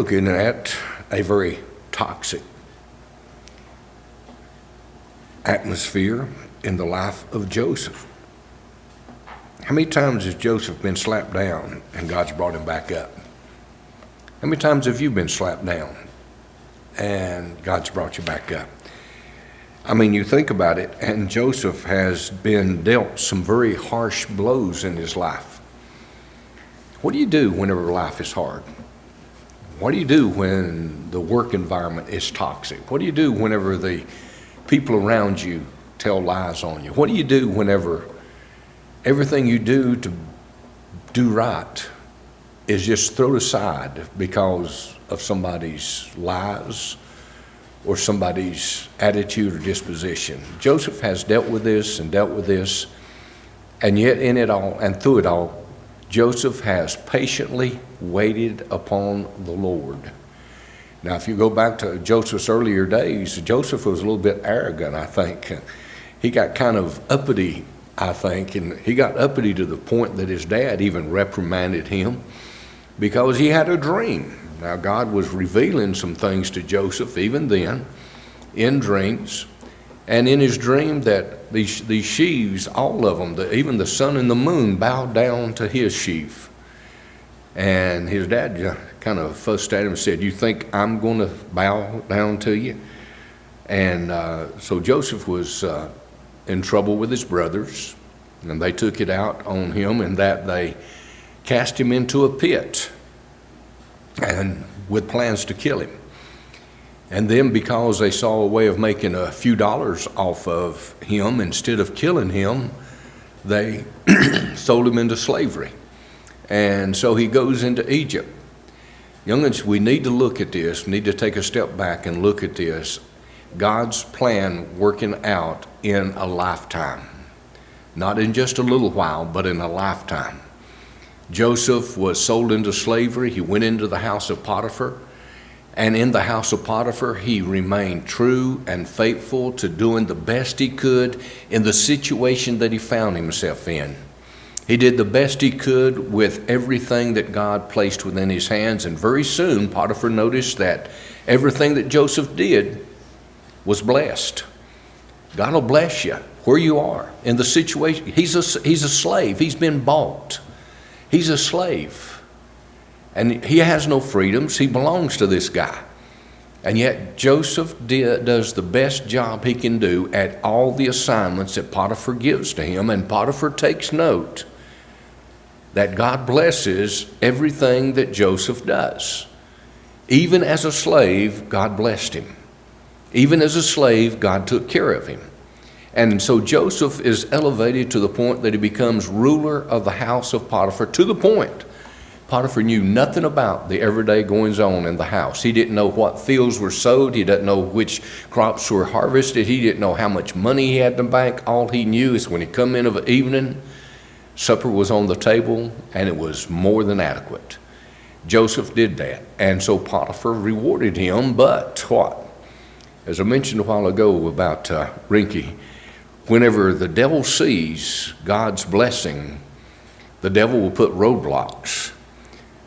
Looking at a very toxic atmosphere in the life of Joseph. How many times has Joseph been slapped down and God's brought him back up? How many times have you been slapped down and God's brought you back up? I mean, you think about it, and Joseph has been dealt some very harsh blows in his life. What do you do whenever life is hard? What do you do when the work environment is toxic? What do you do whenever the people around you tell lies on you? What do you do whenever everything you do to do right is just thrown aside because of somebody's lies or somebody's attitude or disposition? Joseph has dealt with this, and yet in it all and through it all, Joseph has patiently waited upon the Lord. Now, if you go back to Joseph's earlier days, Joseph was a little bit arrogant, I think. He got kind of uppity, I think, and he got uppity to the point that his dad even reprimanded him because he had a dream. Now, God was revealing some things to Joseph even then in dreams. And in his dream that these sheaves, all of them, even the sun and the moon, bowed down to his sheaf. And his dad kind of fussed at him and said, "You think I'm going to bow down to you?" And so Joseph was in trouble with his brothers, and they took it out on him in that they cast him into a pit and with plans to kill him. And then because they saw a way of making a few dollars off of him, instead of killing him, they sold him into slavery. And so he goes into Egypt. Young'uns, we need to look at this. We need to take a step back and look at this. God's plan working out in a lifetime. Not in just a little while, but in a lifetime. Joseph was sold into slavery. He went into the house of Potiphar. And in the house of Potiphar, he remained true and faithful to doing the best he could in the situation that he found himself in. He did the best he could with everything that God placed within his hands. And very soon, Potiphar noticed that everything that Joseph did was blessed. God will bless you where you are in the situation. He's a slave. He's been bought. He's a slave. And he has no freedoms. He belongs to this guy. And yet Joseph does the best job he can do at all the assignments that Potiphar gives to him. And Potiphar takes note that God blesses everything that Joseph does. Even as a slave, God blessed him. Even as a slave, God took care of him. And so Joseph is elevated to the point that he becomes ruler of the house of Potiphar, to the point Potiphar knew nothing about the everyday goings-on in the house. He didn't know what fields were sowed. He didn't know which crops were harvested. He didn't know how much money he had in the bank. All he knew is when he come in of an evening, supper was on the table, and it was more than adequate. Joseph did that, and so Potiphar rewarded him, but what? As I mentioned a while ago about Rinky, whenever the devil sees God's blessing, the devil will put roadblocks.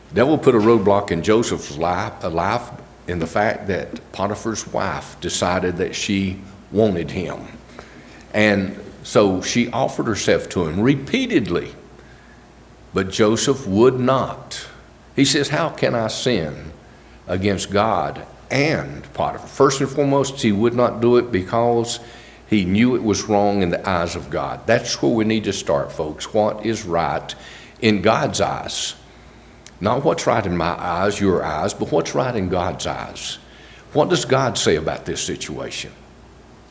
The devil put a roadblock in Joseph's life in the fact that Potiphar's wife decided that she wanted him. And so she offered herself to him repeatedly, but Joseph would not. He says, "How can I sin against God and Potiphar?" First and foremost, he would not do it because he knew it was wrong in the eyes of God. That's where we need to start, folks. What is right in God's eyes? Not what's right in my eyes, your eyes, but what's right in God's eyes. What does God say about this situation?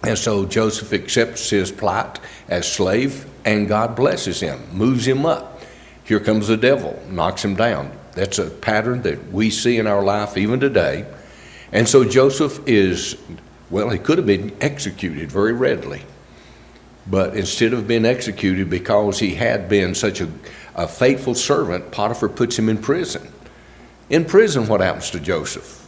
And so Joseph accepts his plight as slave, and God blesses him, moves him up. Here comes the devil, knocks him down. That's a pattern that we see in our life even today. And so Joseph is, well, he could have been executed very readily. But instead of being executed because he had been such a faithful servant, Potiphar puts him in prison. In prison, what happens to Joseph?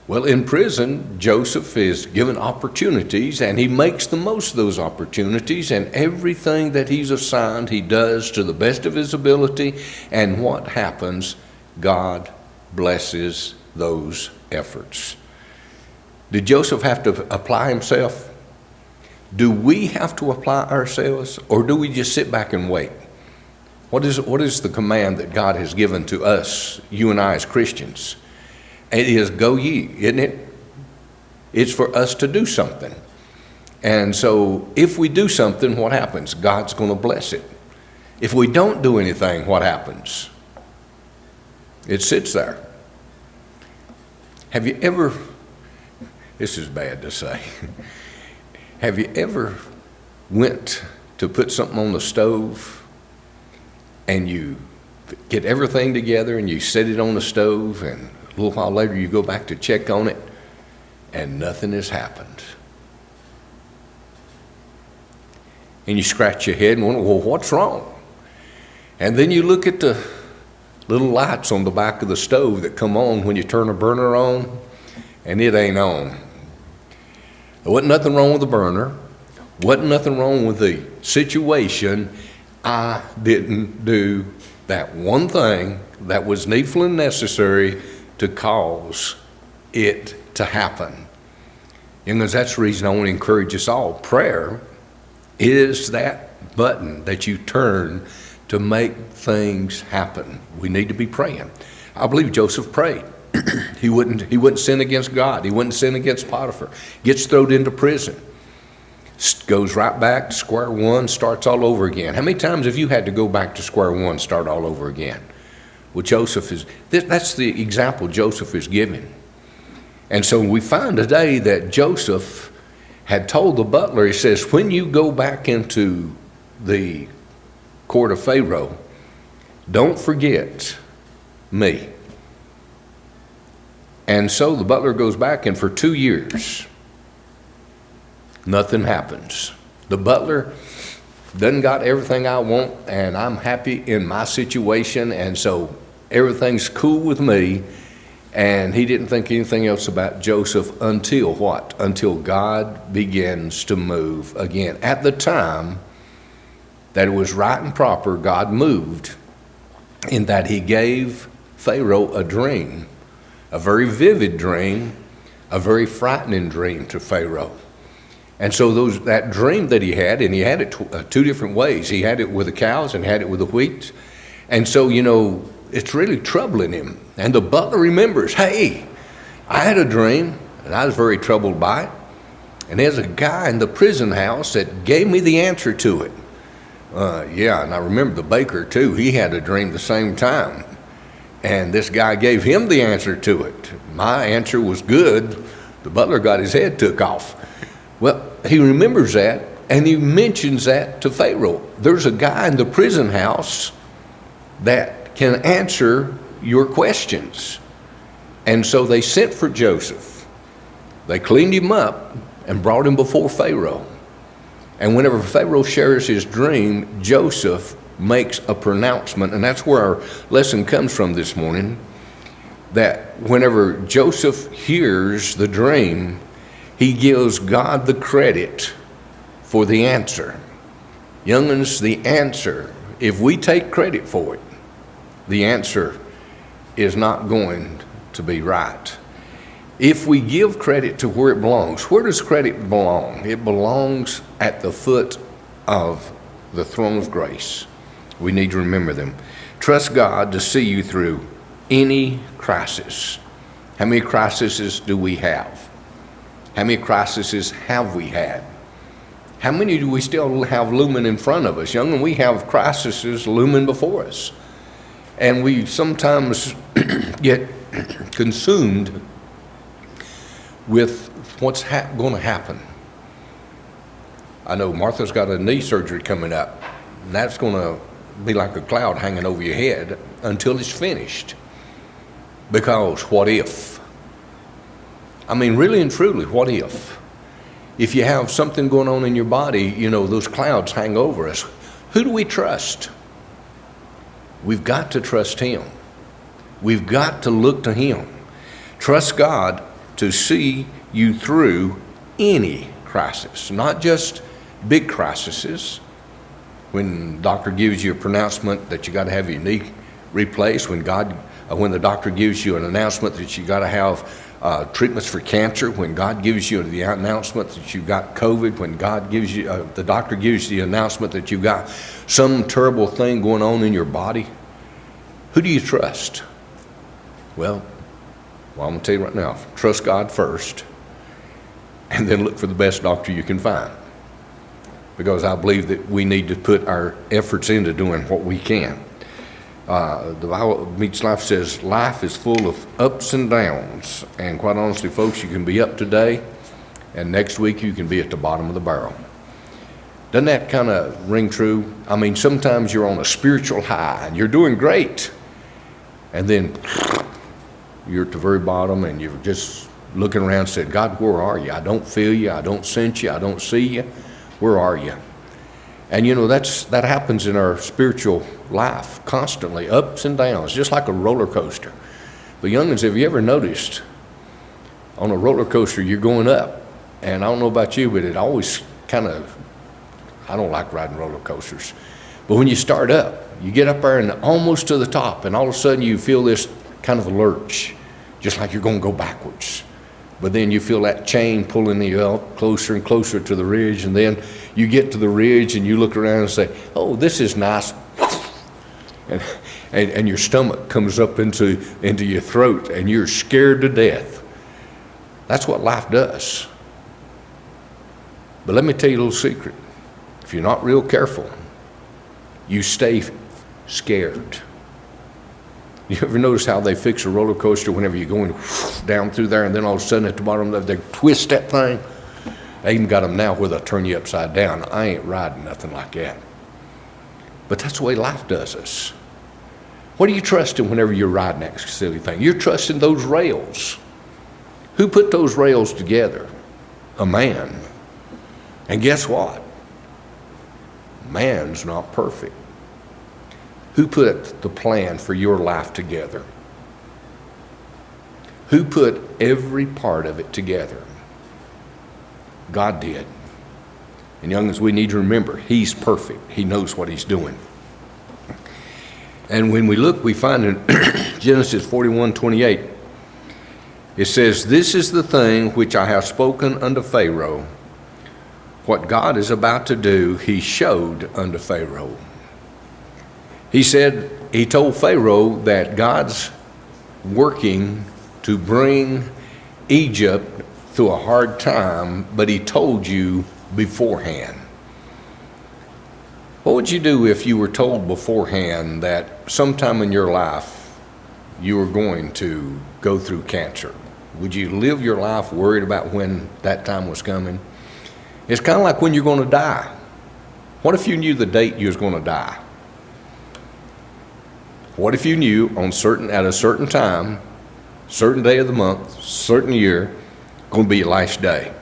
Well, in prison, Joseph is given opportunities, and he makes the most of those opportunities, and everything that he's assigned, he does to the best of his ability. And what happens? God blesses those efforts. Did Joseph have to apply himself? Do we have to apply ourselves, or do we just sit back and wait? What is the command that God has given to us, you and I as Christians? It is go ye, isn't it? It's for us to do something. And so if we do something, what happens? God's going to bless it. If we don't do anything, what happens? It sits there. Have you ever, this is bad to say, have you ever went to put something on the stove and you get everything together and you set it on the stove, and a little while later you go back to check on it and nothing has happened? And you scratch your head and wonder, well, what's wrong? And then you look at the little lights on the back of the stove that come on when you turn a burner on, and it ain't on. There wasn't nothing wrong with the burner. Wasn't nothing wrong with the situation. I didn't do that one thing that was needful and necessary to cause it to happen. And that's the reason I want to encourage us all. Prayer is that button that you turn to make things happen. We need to be praying. I believe Joseph prayed. He wouldn't sin against God. He wouldn't sin against Potiphar. Gets thrown into prison. Goes right back to square one, starts all over again. How many times have you had to go back to square one, start all over again? Well, that's the example Joseph is giving. And so we find today that Joseph had told the butler, he says, when you go back into the court of Pharaoh, don't forget me. And so the butler goes back, and for 2 years, nothing happens. The butler done got everything I want, and I'm happy in my situation, and so everything's cool with me. And he didn't think anything else about Joseph until what? Until God begins to move again. At the time that it was right and proper, God moved in that he gave Pharaoh a dream, a very vivid dream, a very frightening dream to Pharaoh. And so that dream that he had, and he had it two different ways. He had it with the cows and had it with the wheat. And so, it's really troubling him. And the butler remembers, hey, I had a dream, and I was very troubled by it. And there's a guy in the prison house that gave me the answer to it. And I remember the baker, too. He had a dream the same time. And this guy gave him the answer to it. My answer was good. The butler got his head took off. Well, he remembers that, and he mentions that to Pharaoh. There's a guy in the prison house that can answer your questions. And so they sent for Joseph. They cleaned him up and brought him before Pharaoh. And whenever Pharaoh shares his dream, Joseph makes a pronouncement, and that's where our lesson comes from this morning, that whenever Joseph hears the dream, he gives God the credit for the answer. Young'uns, the answer, if we take credit for it, the answer is not going to be right. If we give credit to where it belongs, where does credit belong? It belongs at the foot of the throne of grace. We need to remember them. Trust God to see you through any crisis. How many crises do we have? How many crises have we had? How many do we still have looming in front of us? Young, and we have crises looming before us. And we sometimes get consumed with what's going to happen. I know Martha's got a knee surgery coming up, and that's going to be like a cloud hanging over your head until it's finished. Because what if? I mean, really and truly, what if? If you have something going on in your body, those clouds hang over us. Who do we trust? We've got to trust him. We've got to look to him. Trust God to see you through any crisis, not just big crises. When the doctor gives you a pronouncement that you got to have your knee replaced, when God when the doctor gives you an announcement that you got to have treatments for cancer, when God gives you the announcement that you've got COVID, when God gives you, the doctor gives you the announcement that you've got some terrible thing going on in your body, who do you trust? Well, I'm going to tell you right now, trust God first, and then look for the best doctor you can find. Because I believe that we need to put our efforts into doing what we can. The Bible Meets Life says life is full of ups and downs. And quite honestly, folks, you can be up today, and next week you can be at the bottom of the barrel. Doesn't that kind of ring true? I mean, sometimes you're on a spiritual high, and you're doing great. And then you're at the very bottom, and you're just looking around and saying, God, where are you? I don't feel you. I don't sense you. I don't see you. Where are you? And you know, that happens in our spiritual life constantly, ups and downs, just like a roller coaster. But youngins, have you ever noticed on a roller coaster you're going up? And I don't know about you, but it always kind of, I don't like riding roller coasters. But when you start up, you get up there and almost to the top, and all of a sudden you feel this kind of a lurch, just like you're going to go backwards. But then you feel that chain pulling you up closer and closer to the ridge, and then you get to the ridge and you look around and say, oh, this is nice. And your stomach comes up into your throat, and you're scared to death. That's what life does. But let me tell you a little secret. If you're not real careful, you stay scared. You ever notice how they fix a roller coaster whenever you're going down through there, and then all of a sudden at the bottom they twist that thing? They even got them now where they'll turn you upside down. I ain't riding nothing like that. But that's the way life does us. What are you trusting whenever you're riding that silly thing? You're trusting those rails. Who put those rails together? A man. And guess what? Man's not perfect. Who put the plan for your life together? Who put every part of it together? God did. And youngins, we need to remember, He's perfect. He knows what He's doing. And when we look, we find in Genesis 41:28, it says, this is the thing which I have spoken unto Pharaoh. What God is about to do, He showed unto Pharaoh. He said, He told Pharaoh that God's working to bring Egypt through a hard time, but He told you beforehand. What would you do if you were told beforehand that sometime in your life you were going to go through cancer? Would you live your life worried about when that time was coming? It's kind of like when you're going to die. What if you knew the date you was going to die? What if you knew at a certain time, certain day of the month, certain year, going to be your last day?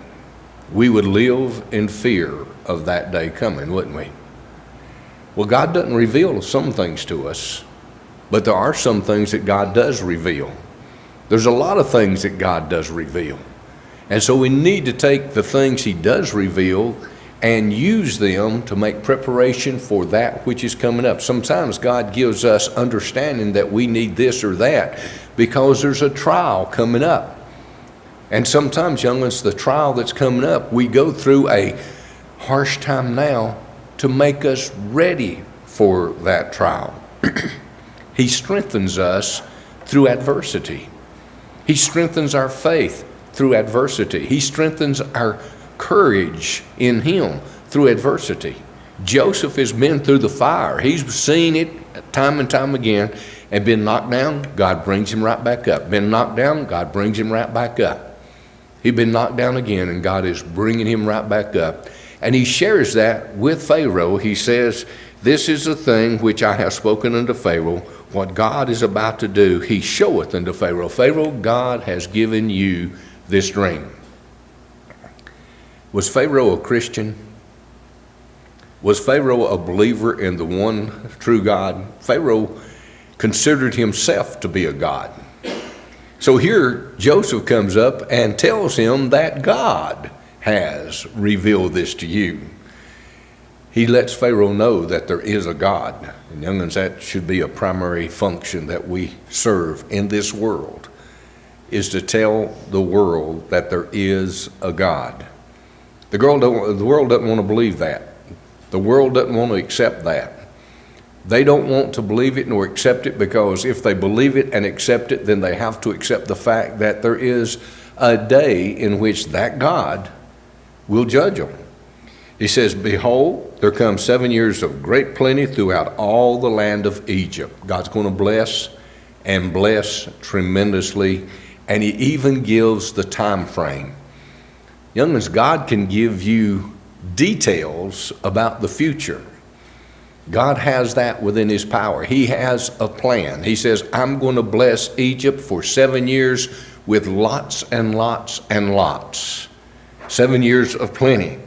We would live in fear of that day coming, wouldn't we? Well, God doesn't reveal some things to us, but there are some things that God does reveal. There's a lot of things that God does reveal. And so we need to take the things He does reveal and use them to make preparation for that which is coming up. Sometimes God gives us understanding that we need this or that because there's a trial coming up. And sometimes, young ones, the trial that's coming up, we go through a harsh time now to make us ready for that trial. He strengthens us through adversity. He strengthens our faith through adversity. He strengthens our courage in Him through adversity. Joseph has been through the fire. He's seen it time and time again and been knocked down. God brings him right back up. Been knocked down. God brings him right back up. He'd been knocked down again, and God is bringing him right back up. And he shares that with Pharaoh. He says, this is the thing which I have spoken unto Pharaoh. What God is about to do, He showeth unto Pharaoh. Pharaoh, God has given you this dream. Was Pharaoh a Christian? Was Pharaoh a believer in the one true God? Pharaoh considered himself to be a god. So here Joseph comes up and tells him that God has revealed this to you. he lets Pharaoh know that there is a God. And young'uns, that should be a primary function that we serve in this world, is to tell the world that there is a God. The world doesn't want to believe that. The world doesn't want to accept that. They don't want to believe it nor accept it, because if they believe it and accept it, then they have to accept the fact that there is a day in which that God will judge them. He says, behold, there come 7 years of great plenty throughout all the land of Egypt. God's going to bless and bless tremendously, and he even gives the time frame. Young'uns, God can give you details about the future. God has that within his power. He has a plan. He says, I'm going to bless Egypt for 7 years with lots and lots and lots. 7 years of plenty.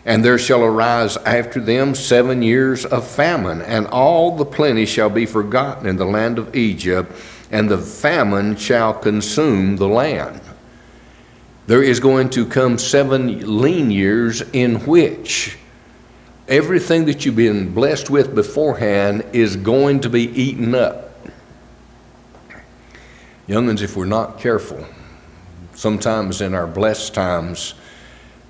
And there shall arise after them 7 years of famine, and all the plenty shall be forgotten in the land of Egypt, and the famine shall consume the land. There is going to come 7 lean years in which everything that you've been blessed with beforehand is going to be eaten up. Young'uns, if we're not careful, sometimes in our blessed times,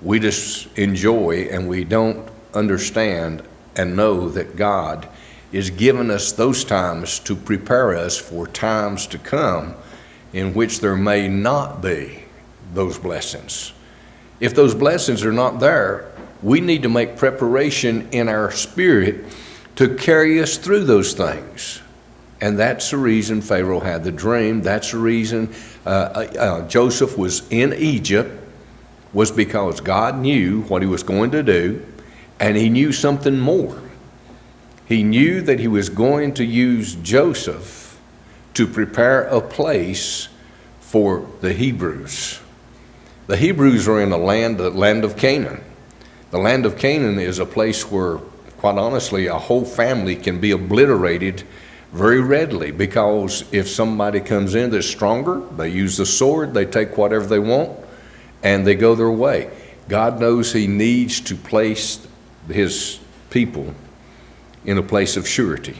we just enjoy and we don't understand and know that God is giving us those times to prepare us for times to come in which there may not be those blessings. If those blessings are not there, we need to make preparation in our spirit to carry us through those things. And that's the reason Pharaoh had the dream. That's the reason Joseph was in Egypt, was because God knew what he was going to do, and he knew something more. He knew that he was going to use Joseph to prepare a place for the Hebrews. The Hebrews are in the land of Canaan. The land of Canaan is a place where, quite honestly, a whole family can be obliterated very readily, because if somebody comes in that's stronger, they use the sword, they take whatever they want, and they go their way. God knows he needs to place his people in a place of surety.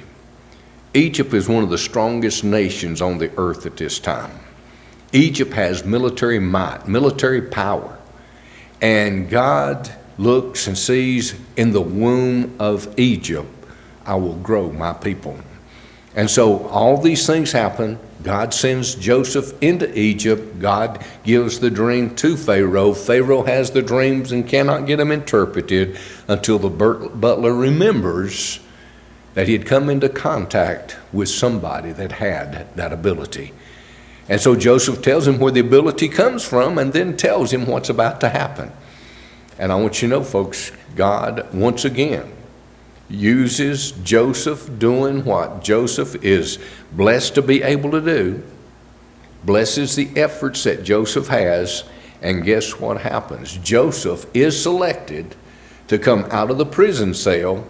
Egypt is one of the strongest nations on the earth at this time. Egypt has military might, military power, and God looks and sees, in the womb of Egypt, I will grow my people. And so all these things happen. God sends Joseph into Egypt. God gives the dream to Pharaoh. Pharaoh has the dreams and cannot get them interpreted until the butler remembers that he had come into contact with somebody that had that ability. And so Joseph tells him where the ability comes from, and then tells him what's about to happen. And I want you to know, folks, God, once again, uses Joseph doing what Joseph is blessed to be able to do, blesses the efforts that Joseph has, and guess what happens? Joseph is selected to come out of the prison cell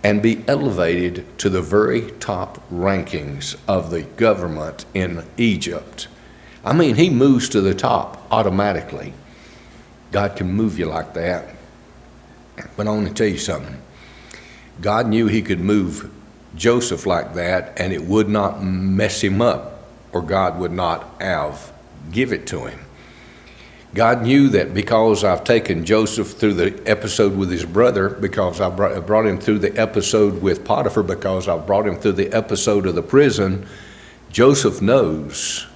and be elevated to the very top rankings of the government in Egypt. I mean, he moves to the top automatically. God can move you like that. But I want to tell you something. God knew he could move Joseph like that, and it would not mess him up, or God would not have give it to him. God knew that because I've taken Joseph through the episode with his brother, because I brought him through the episode with Potiphar, because I brought him through the episode of the prison, Joseph knows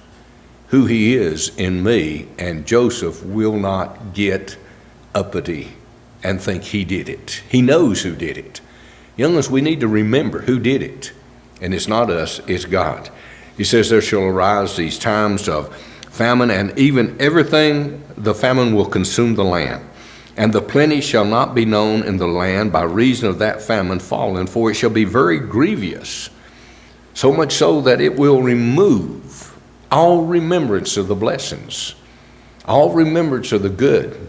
who he is in me, and Joseph will not get uppity and think he did it. He knows who did it. Young'uns, we need to remember who did it. And it's not us, it's God. He says there shall arise these times of famine, and even everything, the famine will consume the land. And the plenty shall not be known in the land by reason of that famine falling, for it shall be very grievous, so much so that it will remove all remembrance of the blessings, all remembrance of the good.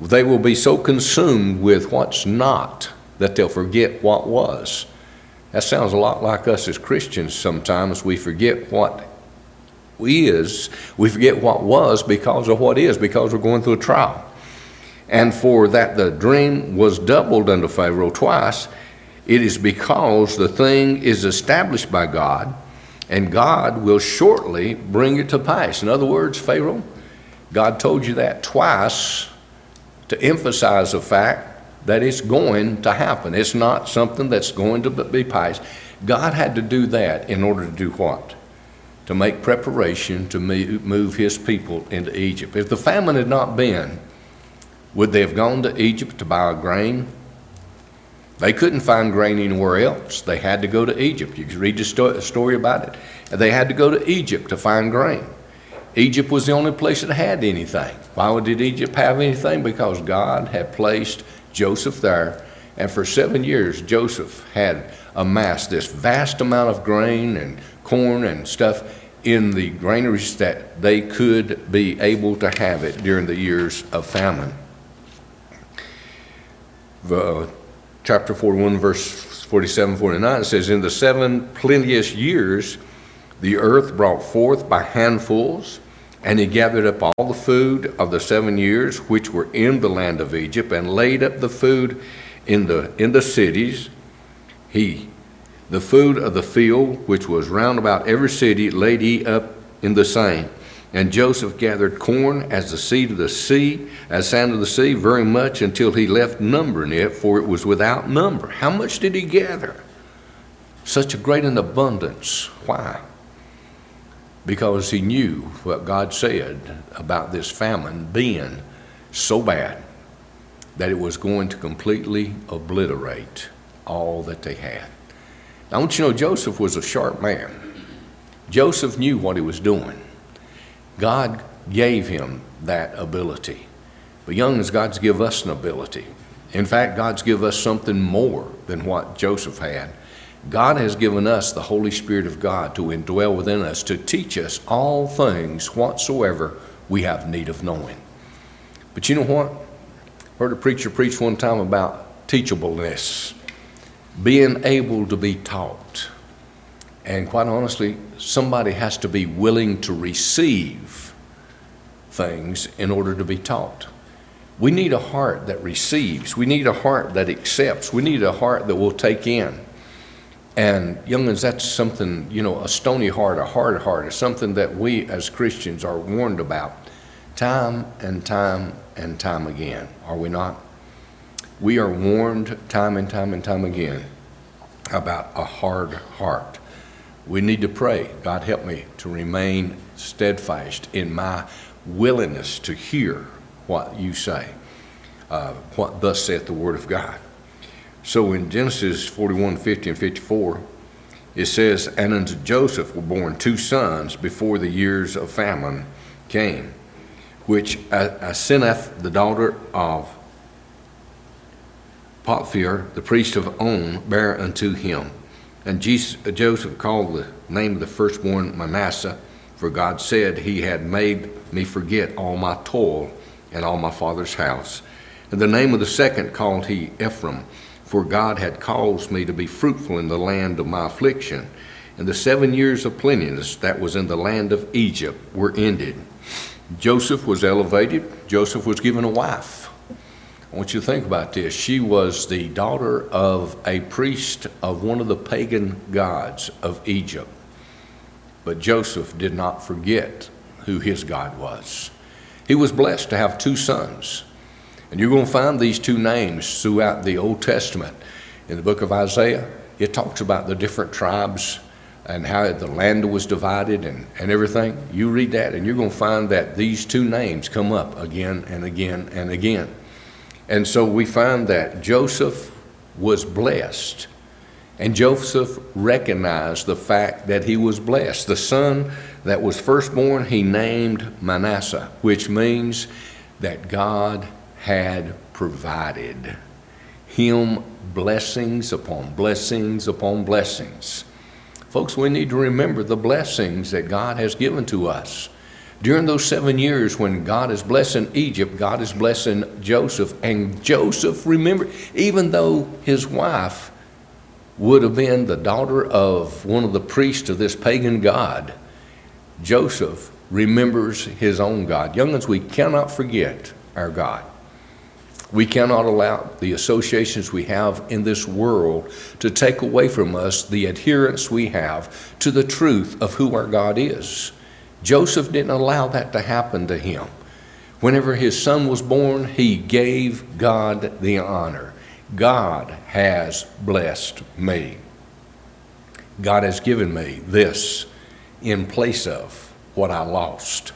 They will be so consumed with what's not that they'll forget what was. That sounds a lot like us as Christians sometimes. We forget what we forget what was because of what is, because we're going through a trial. And for that the dream was doubled unto Pharaoh twice, it is because the thing is established by God, and God will shortly bring it to pass. In other words, Pharaoh, God told you that twice to emphasize the fact that it's going to happen. It's not something that's going to be passed. God had to do that in order to do what? To make preparation to move his people into Egypt. If the famine had not been, would they have gone to Egypt to buy grain? They couldn't find grain anywhere else. They had to go to Egypt. You can read the story about it. They had to go to Egypt to find grain. Egypt was the only place that had anything. Why did Egypt have anything? Because God had placed Joseph there, and for 7 years Joseph had amassed this vast amount of grain and corn and stuff in the granaries that they could be able to have it during the years of famine. Chapter 41, verse 47, 49, it says, in the 7 plenteous years the earth brought forth by handfuls, and he gathered up all the food of the 7 years which were in the land of Egypt, and laid up the food in the cities. The food of the field, which was round about every city, laid he up in the same. And Joseph gathered corn as the seed of the sea, as sand of the sea, very much, until he left numbering it, for it was without number. How much did he gather? Such a great an abundance. Why? Because he knew what God said about this famine being so bad that it was going to completely obliterate all that they had. Now, I want you to know, Joseph was a sharp man. Joseph knew what he was doing. God gave him that ability. But youngins, God's give us an ability. In fact, God's give us something more than what Joseph had. God has given us the Holy Spirit of God to indwell within us, to teach us all things whatsoever we have need of knowing. But you know what? I heard a preacher preach one time about teachableness, being able to be taught. And quite honestly, somebody has to be willing to receive things in order to be taught. We need a heart that receives. We need a heart that accepts. We need a heart that will take in. And youngins, that's something, a stony heart, a hard heart, is something that we as Christians are warned about time and time and time again, are we not? We are warned time and time and time again about a hard heart. We need to pray, God help me to remain steadfast in my willingness to hear what you say, what thus saith the word of God. So in Genesis 41, 50 and 54, it says, and unto Joseph were born 2 sons before the years of famine came, which Asenath, the daughter of Potiphar, the priest of On, bare unto him. And Joseph called the name of the firstborn Manasseh, for God said, he had made me forget all my toil and all my father's house. And the name of the second called he Ephraim, for God had caused me to be fruitful in the land of my affliction. And the 7 years of plenteousness that was in the land of Egypt were ended. Joseph was elevated. Joseph was given a wife. I want you to think about this. She was the daughter of a priest of one of the pagan gods of Egypt. But Joseph did not forget who his God was. He was blessed to have 2 sons. And you're going to find these 2 names throughout the Old Testament. In the book of Isaiah, it talks about the different tribes and how the land was divided and everything. You read that and you're going to find that these 2 names come up again and again and again. And so we find that Joseph was blessed. And Joseph recognized the fact that he was blessed. The son that was firstborn, he named Manasseh, which means that God had provided him blessings upon blessings upon blessings. Folks, we need to remember the blessings that God has given to us. During those 7 years when God is blessing Egypt, God is blessing Joseph. And Joseph, remember, even though his wife would have been the daughter of one of the priests of this pagan god, Joseph remembers his own God. Youngins, we cannot forget our God. We cannot allow the associations we have in this world to take away from us the adherence we have to the truth of who our God is. Joseph didn't allow that to happen to him. Whenever his son was born, he gave God the honor. God has blessed me. God has given me this in place of what I lost.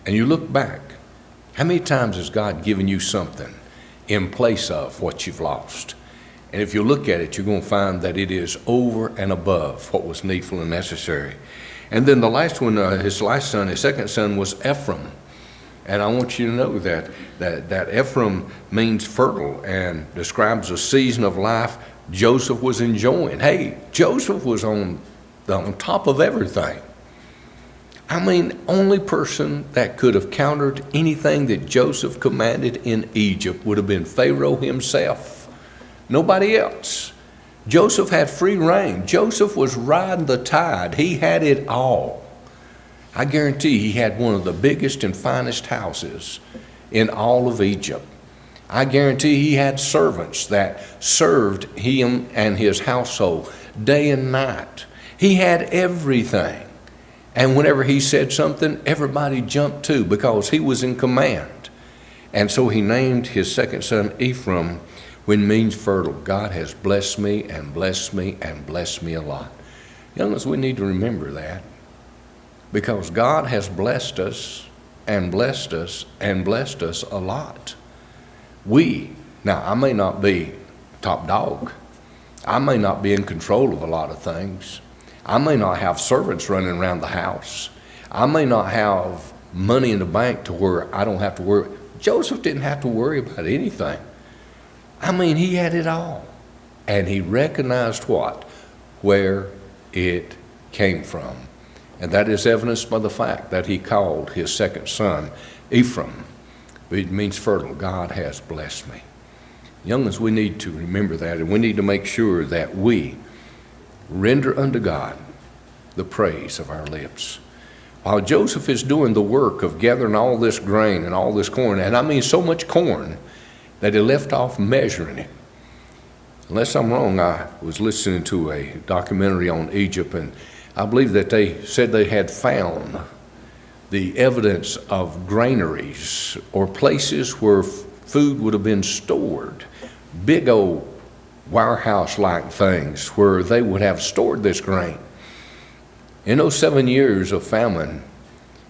And you look back, how many times has God given you something in place of what you've lost? And if you look at it, you're going to find that it is over and above what was needful and necessary. And then the last one, his last son, his second son, was Ephraim. And I want you to know that Ephraim means fertile and describes a season of life Joseph was enjoying. Hey, Joseph was on top of everything. I mean, only person that could have countered anything that Joseph commanded in Egypt would have been Pharaoh himself. Nobody else. Joseph had free reign. Joseph was riding the tide. He had it all. I guarantee he had one of the biggest and finest houses in all of Egypt. I guarantee he had servants that served him and his household day and night. He had everything. And whenever he said something, everybody jumped too because he was in command. And so he named his second son Ephraim, which means fertile. God has blessed me and blessed me and blessed me a lot. Youngins, we need to remember that because God has blessed us and blessed us and blessed us a lot. Now I may not be top dog. I may not be in control of a lot of things. I may not have servants running around the house. I may not have money in the bank to where I don't have to worry. Joseph didn't have to worry about anything. I mean, he had it all. And he recognized what? Where it came from. And that is evidenced by the fact that he called his second son Ephraim. It means fertile. God has blessed me. Youngins, we need to remember that, and we need to make sure that we render unto God the praise of our lips. While Joseph is doing the work of gathering all this grain and all this corn, and I mean so much corn that he left off measuring it. Unless I'm wrong, I was listening to a documentary on Egypt, and I believe that they said they had found the evidence of granaries or places where food would have been stored, big old warehouse-like things where they would have stored this grain. In those 7 years of famine,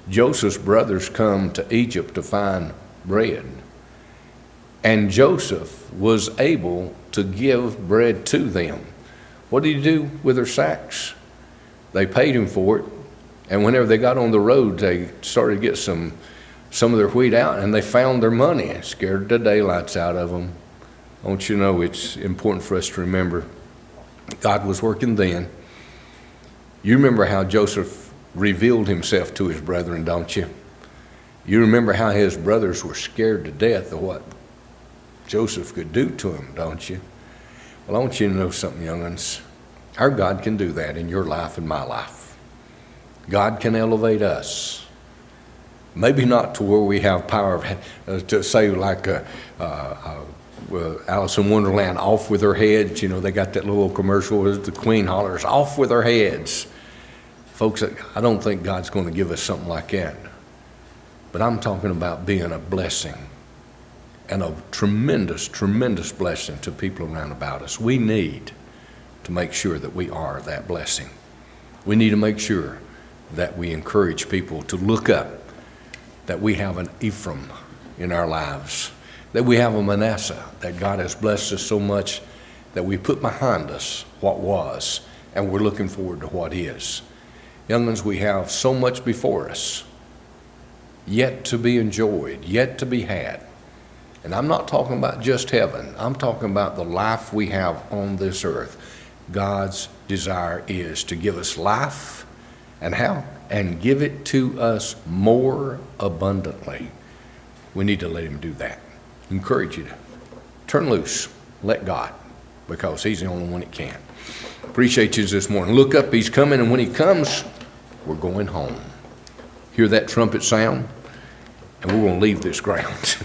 Joseph's brothers come to Egypt to find bread. And Joseph was able to give bread to them. What did he do with their sacks? They paid him for it. And whenever they got on the road, they started to get some of their wheat out, and they found their money. It scared the daylights out of them. I want you to know it's important for us to remember God was working then. You remember how Joseph revealed himself to his brethren, don't you? You remember how his brothers were scared to death of what Joseph could do to them, don't you? Well, I want you to know something, young'uns. Our God can do that in your life and my life. God can elevate us. Maybe not to where we have power to say like Alice in Wonderland, off with her heads. You know, they got that little commercial where the Queen hollers, off with her heads. Folks, I don't think God's going to give us something like that. But I'm talking about being a blessing and a tremendous, tremendous blessing to people around about us. We need to make sure that we are that blessing. We need to make sure that we encourage people to look up, that we have an Ephraim in our lives, that we have a Manasseh, that God has blessed us so much that we put behind us what was, and we're looking forward to what is. Young'uns, we have so much before us, yet to be enjoyed, yet to be had. And I'm not talking about just heaven. I'm talking about the life we have on this earth. God's desire is to give us life, and how? And give it to us more abundantly. We need to let him do that. Encourage you to turn loose, let God, because he's the only one that can. Appreciate you this morning. Look up, he's coming, and when he comes, we're going home. Hear that trumpet sound, and we're going to leave this ground.